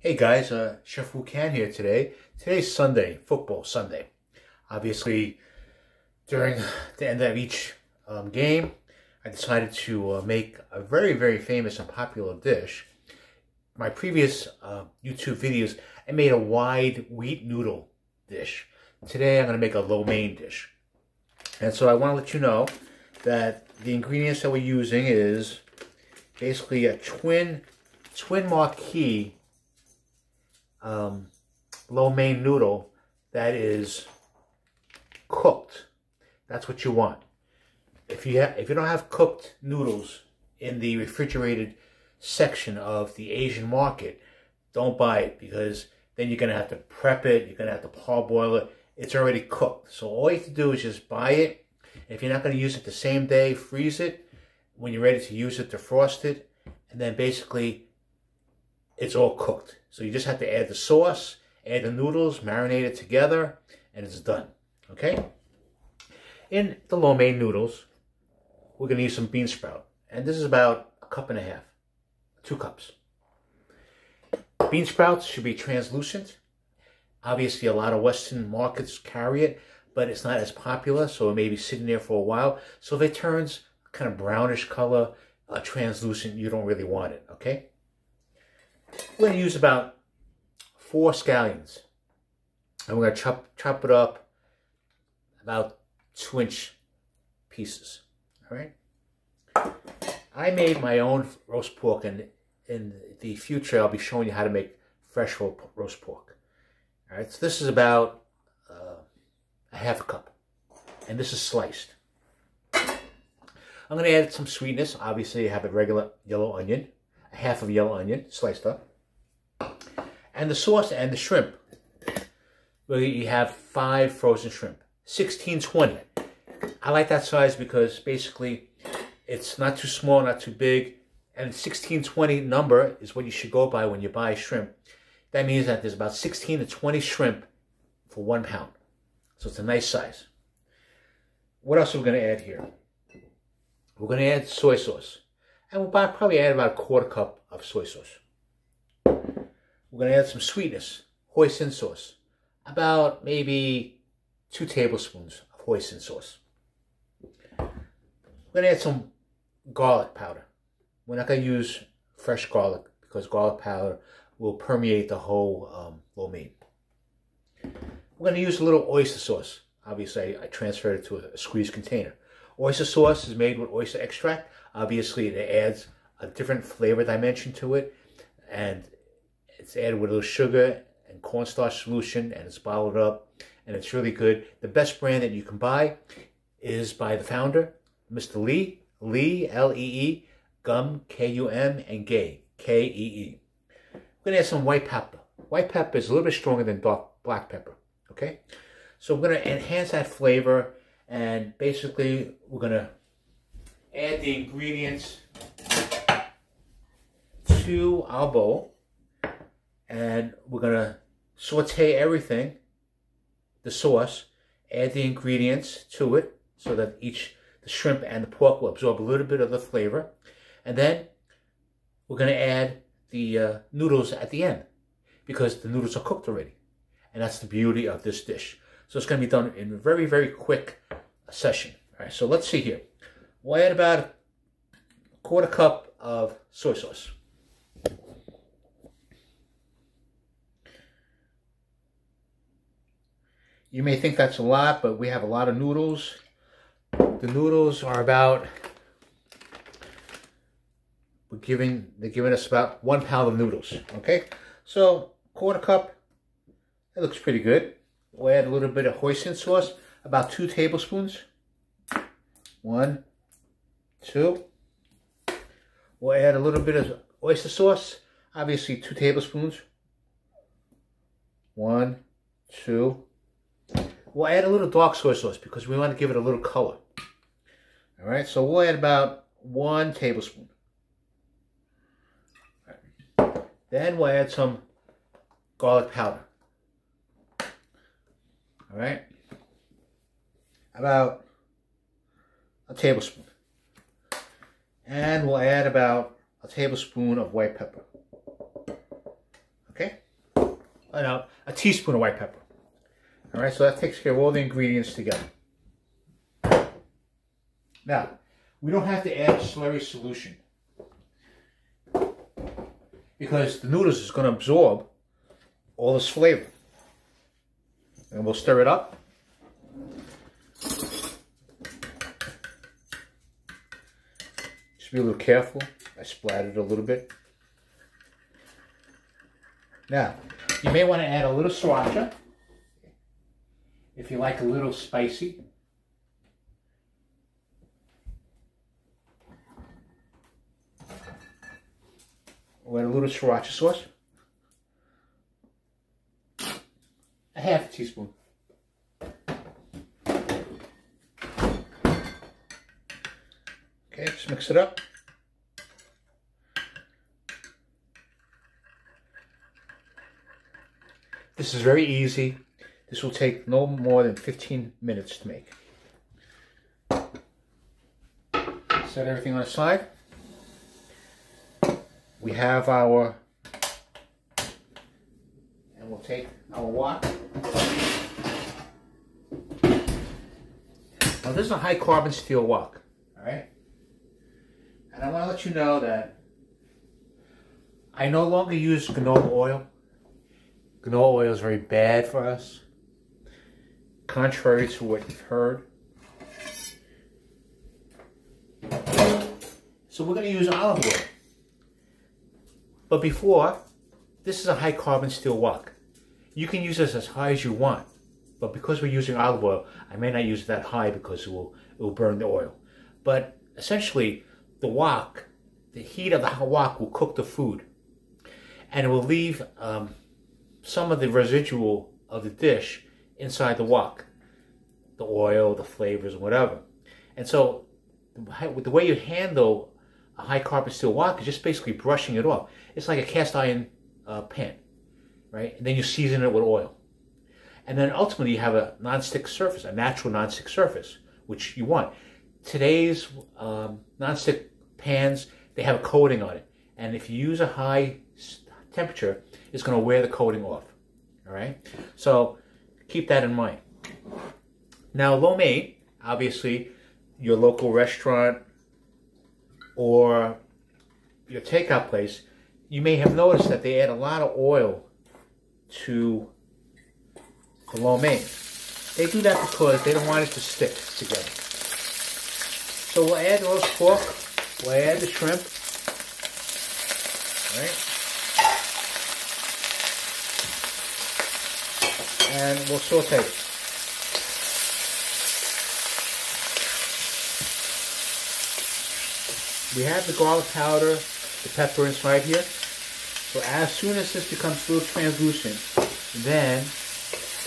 Hey guys, Chef Wu Can here today. Today's Sunday, football Sunday. Obviously, during the end of each game, I decided to make a very famous and popular dish. My previous YouTube videos, I made a wide wheat noodle dish. Today, I'm going to make a lo mein dish. And so I want to let you know that the ingredients that we're using is basically a twin marquee lo mein noodle that is cooked. That's what you want. If you don't have cooked noodles in the refrigerated section of the Asian market, don't buy it, because then you're gonna have to prep it. You're gonna have to parboil it. It's already cooked. So all you have to do is just buy it. If you're not gonna use it the same day, freeze it. When you're ready to use it, defrost it, and then basically it's all cooked. So you just have to add the sauce, add the noodles, marinate it together, and it's done. Okay? In the lo mein noodles, we're going to use some bean sprout. And this is about a cup and a half. 2 cups. Bean sprouts should be translucent. Obviously, a lot of Western markets carry it, but it's not as popular, so it may be sitting there for a while. So if it turns kind of brownish color, translucent, you don't really want it, okay? We're going to use about 4 scallions, and we're going to chop it up about 2-inch pieces. All right. I made my own roast pork, and in the future I'll be showing you how to make fresh roast pork. All right. So this is about a half cup, and this is sliced. I'm going to add some sweetness. Obviously, I have a regular yellow onion. Half of yellow onion sliced up, and the sauce and the shrimp. You have 5 frozen shrimp, 16-20. I like that size because basically it's not too small, not too big, and 16-20 number is what you should go by when you buy shrimp. That means that there's about 16 to 20 shrimp for 1 pound, so it's a nice size. What else are we going to add here? We're going to add soy sauce. And we'll probably add about a 1/4 cup of soy sauce. We're going to add some sweetness, Hoisin sauce. About maybe 2 tablespoons of Hoisin sauce. We're going to add some garlic powder. We're not going to use fresh garlic because garlic powder will permeate the whole lo mein. We're going to use a little oyster sauce. Obviously, I transferred it to a squeezed container. Oyster sauce is made with oyster extract. Obviously, it adds a different flavor dimension to it, and it's added with a little sugar and cornstarch solution, and it's bottled up, and it's really good. The best brand that you can buy is by the founder, Mr. Lee, L-E-E, Gum, K-U-M, and Gay, K-E-E. We're going to add some white pepper. White pepper is a little bit stronger than black pepper, okay? So we're going to enhance that flavor, and basically we're going to add the ingredients to our bowl, and we're going to saute everything, the sauce, add the ingredients to it so that the shrimp and the pork will absorb a little bit of the flavor, and then we're going to add the noodles at the end because the noodles are cooked already, and that's the beauty of this dish. So it's going to be done in a very quick session. All right, so let's see here. We'll add about a 1/4 cup of soy sauce. You may think that's a lot, but we have a lot of noodles. The noodles are about, they're giving us about 1 pound of noodles, okay? So 1/4 cup, it looks pretty good. We'll add a little bit of Hoisin sauce, about 2 tablespoons. 1, 2. We'll add a little bit of oyster sauce, obviously 2 tablespoons. 1, 2. We'll add a little dark soy sauce because we want to give it a little color. All right, so we'll add about 1 tablespoon. All right. Then we'll add some garlic powder. All right, about a tablespoon. And we'll add about a tablespoon of white pepper. Okay? a teaspoon of white pepper. All right, so that takes care of all the ingredients together. Now, we don't have to add slurry solution because the noodles is going to absorb all this flavor. And we'll stir it up. Just be a little careful. I splattered a little bit. Now, you may want to add a little sriracha if you like a little spicy. We'll add a little sriracha sauce. A half a teaspoon. Okay, just mix it up. This is very easy. This will take no more than 15 minutes to make. Set everything on the side. We have our, and we'll take our wok. Now this is a high carbon steel wok, all right? And I want to let you know that I no longer use canola oil. Canola oil is very bad for us, contrary to what you've heard. So we're going to use olive oil. But before, this is a high carbon steel wok. You can use this as high as you want. But because we're using olive oil, I may not use it that high because it will burn the oil. But essentially, the wok, the heat of the wok will cook the food. And it will leave some of the residual of the dish inside the wok. The oil, the flavors, whatever. And so, the way you handle a high carbon steel wok is just basically brushing it off. It's like a cast iron pan, right? And then you season it with oil. And then ultimately you have a non-stick surface, a natural non-stick surface, which you want. Today's non-stick pans, they have a coating on it. And if you use a high temperature, it's going to wear the coating off, all right? So keep that in mind. Now, lo mein, obviously, your local restaurant or your takeout place, you may have noticed that they add a lot of oil to the lo mein. They do that because they don't want it to stick together. So we'll add the roast pork, we'll add the shrimp, all right? And we'll saute it. We have the garlic powder, the pepper inside here. So as soon as this becomes a little translucent, then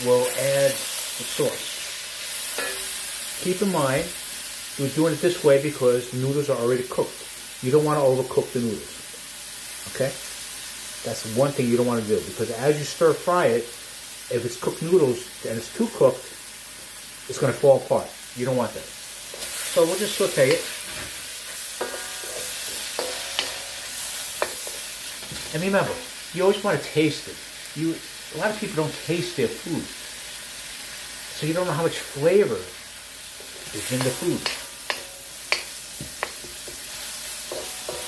we'll add the sauce. Keep in mind, we're doing it this way because the noodles are already cooked. You don't want to overcook the noodles. Okay? That's one thing you don't want to do, because as you stir fry it, if it's cooked noodles and it's too cooked, it's going to fall apart. You don't want that. So we'll just saute it. And remember, you always want to taste it. A lot of people don't taste their food. So you don't know how much flavor is in the food.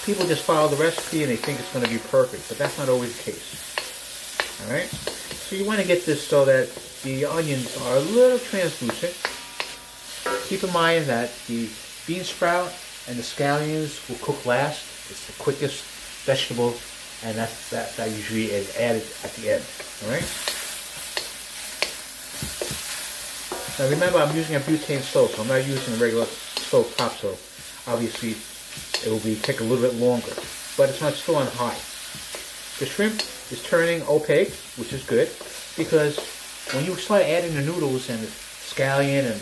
People just follow the recipe and they think it's going to be perfect, but that's not always the case. Alright? So you want to get this so that the onions are a little translucent. Keep in mind that the bean sprout and the scallions will cook last. It's the quickest vegetable, and that usually is added at the end. Alright? Now remember, I'm using a butane stove, so I'm not using a regular stove top stove. Obviously, it will take a little bit longer, but it's not still on high. The shrimp is turning opaque, which is good, because when you start adding the noodles and the scallion and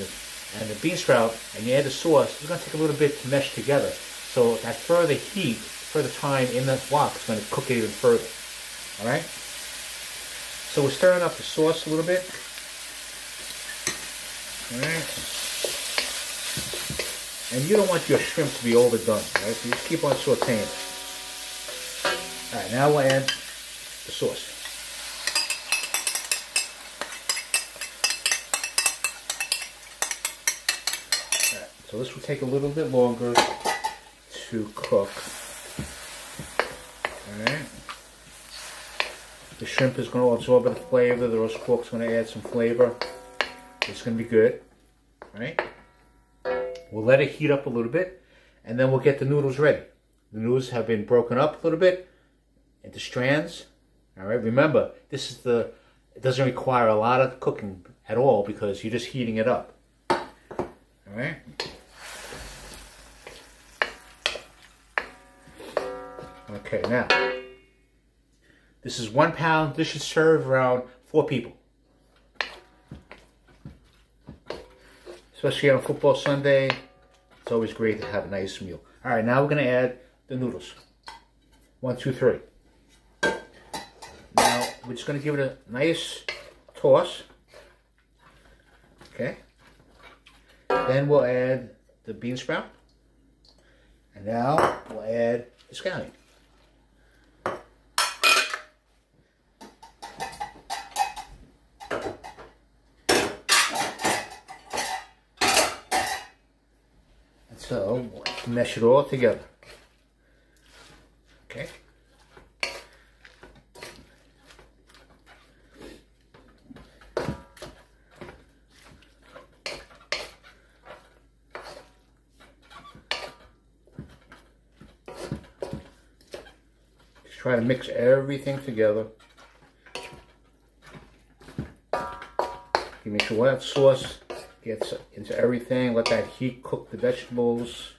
the bean sprout, and you add the sauce, it's going to take a little bit to mesh together. So that further heat, further time in the wok is going to cook it even further. Alright? So we're stirring up the sauce a little bit. Alright? And you don't want your shrimp to be overdone, right? So you just keep on sauteing it. Alright, now we'll add the sauce. So this will take a little bit longer to cook. Alright. The shrimp is going to absorb the flavor. The roast pork's going to add some flavor. It's going to be good. Alright. We'll let it heat up a little bit, and then we'll get the noodles ready. The noodles have been broken up a little bit into strands. Alright, remember, it doesn't require a lot of cooking at all because you're just heating it up. Alright. Okay, now, this is 1 pound. This should serve around 4 people. Especially on football Sunday, it's always great to have a nice meal. Alright, now we're going to add the noodles. 1, 2, 3. Now, we're just going to give it a nice toss. Okay. Then we'll add the bean sprout. And now we'll add the scallion. So, we'll mesh it all together. Okay. Just try to mix everything together. You make sure that sauce gets into everything. Let that heat cook the vegetables.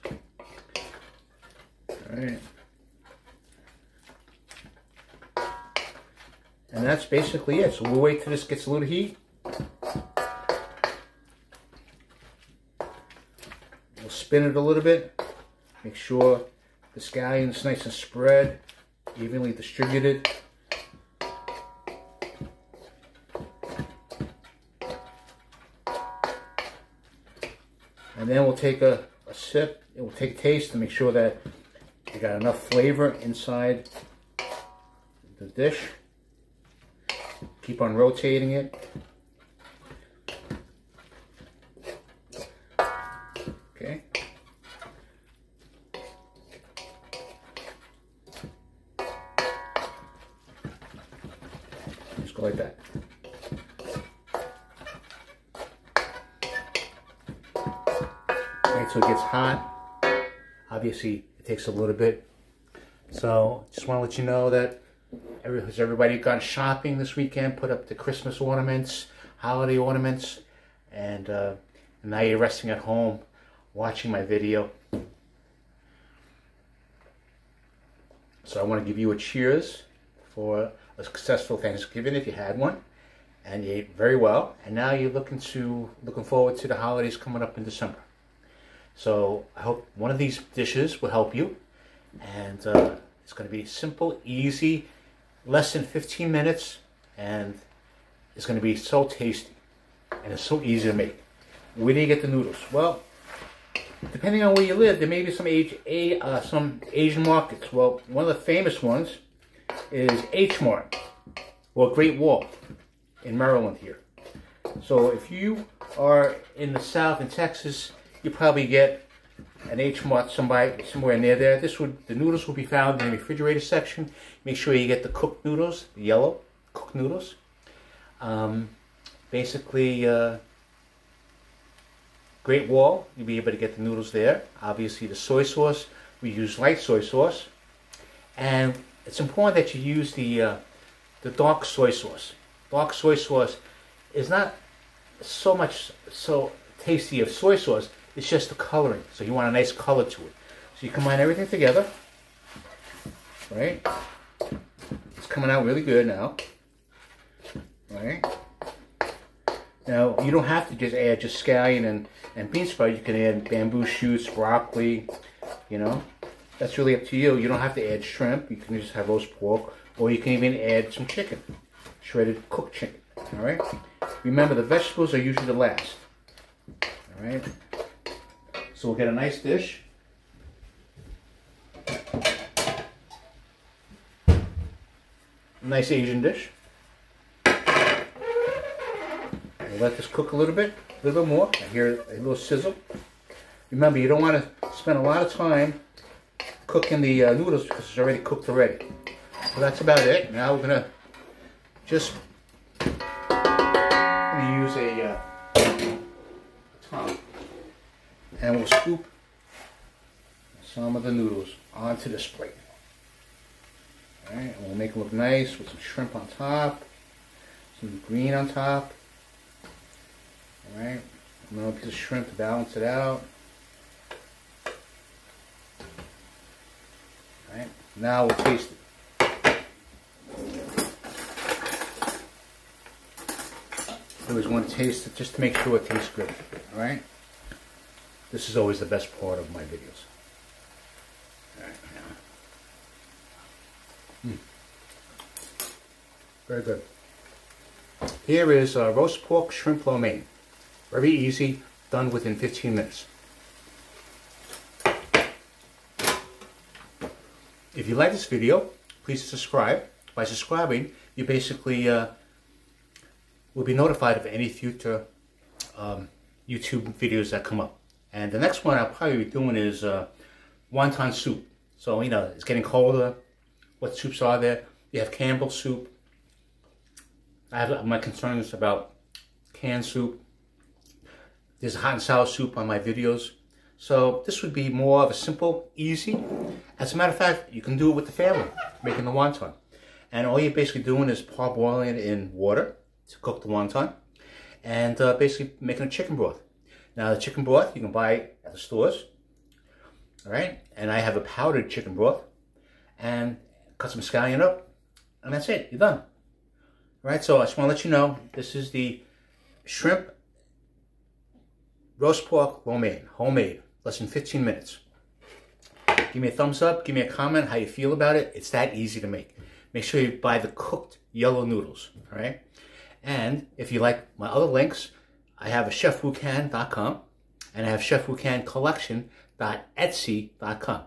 Alright. And that's basically it. So we'll wait till this gets a little heat. We'll spin it a little bit. Make sure the scallion's nice and spread, evenly distributed. And then we'll take a sip, and we'll take a taste to make sure that you got enough flavor inside the dish. Keep on rotating it. Okay. Just go like that. So it gets hot. Obviously, it takes a little bit. So, just want to let you know that has everybody gone shopping this weekend? Put up the Christmas ornaments, holiday ornaments, and now you're resting at home, watching my video. So I want to give you a cheers for a successful Thanksgiving if you had one, and you ate very well. And now you're looking forward to the holidays coming up in December. So I hope one of these dishes will help you, and it's going to be simple, easy, less than 15 minutes, and it's going to be so tasty, and it's so easy to make. Where do you get the noodles? Well, depending on where you live, there may be some Asian markets. Well, one of the famous ones is H-Mart, or Great Wall in Maryland here. So if you are in the South in Texas, you probably get an H-Mart somewhere near there. The noodles will be found in the refrigerator section. Make sure you get the cooked noodles, the yellow cooked noodles. Basically, Great Wall, you'll be able to get the noodles there. Obviously, the soy sauce, we use light soy sauce, and it's important that you use the dark soy sauce. Dark soy sauce is not so tasty of soy sauce. It's just the coloring, so you want a nice color to it. So you combine everything together, right? It's coming out really good now, right? Now, you don't have to just add scallion and bean sprout. You can add bamboo shoots, broccoli, you know. That's really up to you. You don't have to add shrimp. You can just have roast pork, or you can even add some chicken, shredded cooked chicken, all right? Remember, the vegetables are usually the last, all right? So we'll get a nice dish. A nice Asian dish. We'll let this cook a little bit more. I hear a little sizzle. Remember, you don't want to spend a lot of time cooking the noodles because it's already cooked already. So that's about it. Now we're gonna just use a tongue, and we'll scoop some of the noodles onto this plate. All right, and we'll make them look nice with some shrimp on top, some green on top. All right, another piece of shrimp to balance it out. All right, now we'll taste it. You always want to taste it just to make sure it tastes good. All right, this is always the best part of my videos. All right, now. Very good. Here is roast pork shrimp lo mein. Very easy, done within 15 minutes. If you like this video, please subscribe. By subscribing, you basically will be notified of any future YouTube videos that come up. And the next one I'll probably be doing is wonton soup. So, you know, it's getting colder. What soups are there? You have Campbell's soup. I have my concerns about canned soup. There's hot and sour soup on my videos. So this would be more of a simple, easy. As a matter of fact, you can do it with the family, making the wonton. And all you're basically doing is parboiling it in water to cook the wonton. And basically making a chicken broth. Now the chicken broth, you can buy at the stores. All right, and I have a powdered chicken broth. And cut some scallion up. And that's it, you're done. All right, so I just want to let you know, this is the shrimp roast pork lo mein, homemade, less than 15 minutes. Give me a thumbs up, give me a comment how you feel about it. It's that easy to make. Make sure you buy the cooked yellow noodles, all right? And if you like my other links, I have a chefwucan.com and I have chefwucancollection.etsy.com.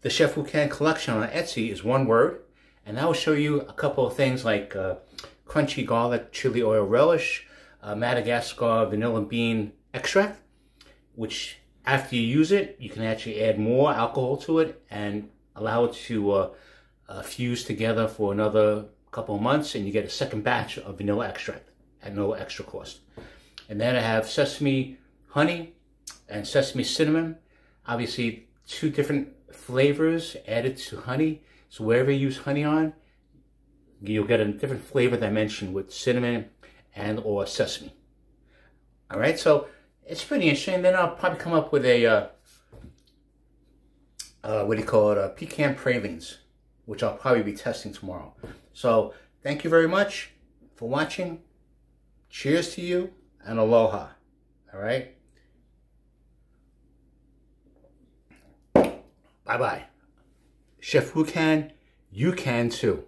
The Chef Wucan collection on Etsy is one word, and that will show you a couple of things like crunchy garlic chili oil relish, Madagascar vanilla bean extract, which after you use it, you can actually add more alcohol to it and allow it to fuse together for another couple of months, and you get a second batch of vanilla extract at no extra cost. And then I have sesame honey and sesame cinnamon, obviously 2 different flavors added to honey. So wherever you use honey on, you'll get a different flavor dimension with cinnamon and or sesame. All right, so it's pretty interesting. Then I'll probably come up with a, what do you call it, pecan pralines, which I'll probably be testing tomorrow. So thank you very much for watching. Cheers to you and aloha. All right. Bye-bye. Chef Wucan, you can too.